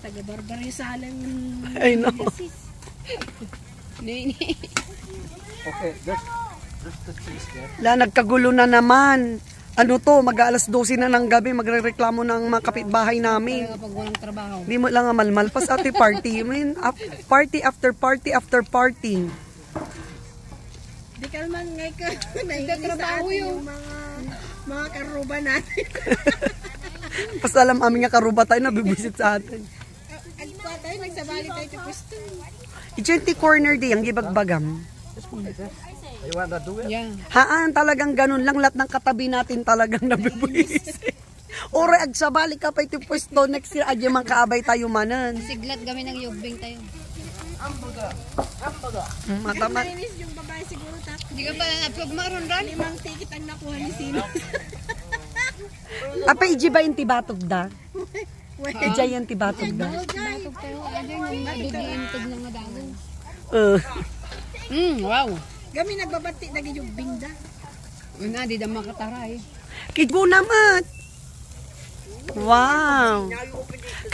Taga-barbarisalan. I know. Okay, there's the cheese there. Nagkagulo na naman. Ano to, mag-aalas 12 na ng gabi, magrereklamo ng mga kapitbahay namin. Kapag walang trabaho. Hindi mo lang malmalpas ate party. I mean, party after party after party. Di kalman ngay ka. Nagtatrabaho yung mga karuba natin. Pas alam amin nga karuba tayo, nabibisit sa atin. Agpa tayo, nagsabali tayo sa pwesto. Ichenti corner di, ang gibagbagam. You wanna do it? Yeah. Haan, talagang ganun lang. Lahat ng katabi natin talagang nabibisit. Ore, agsabali ka pa ito pwesto. Next year, adyo man kaabay tayo manan. Siglat kami ng yubing tayo. Matamat. Nainis yung babae siguro tapos. Hindi ka pa na-upload maron ron. Limang ticket ang nakuha ni Sino. Apa, iji ba yung tibatog da? Ija yung tibatog da? Batog tayo. Adyo yung madugiintog ng madangin. Wow. Kami nagbabati lagi yung bingda. Una, di na makataray. Kigo naman. Wow.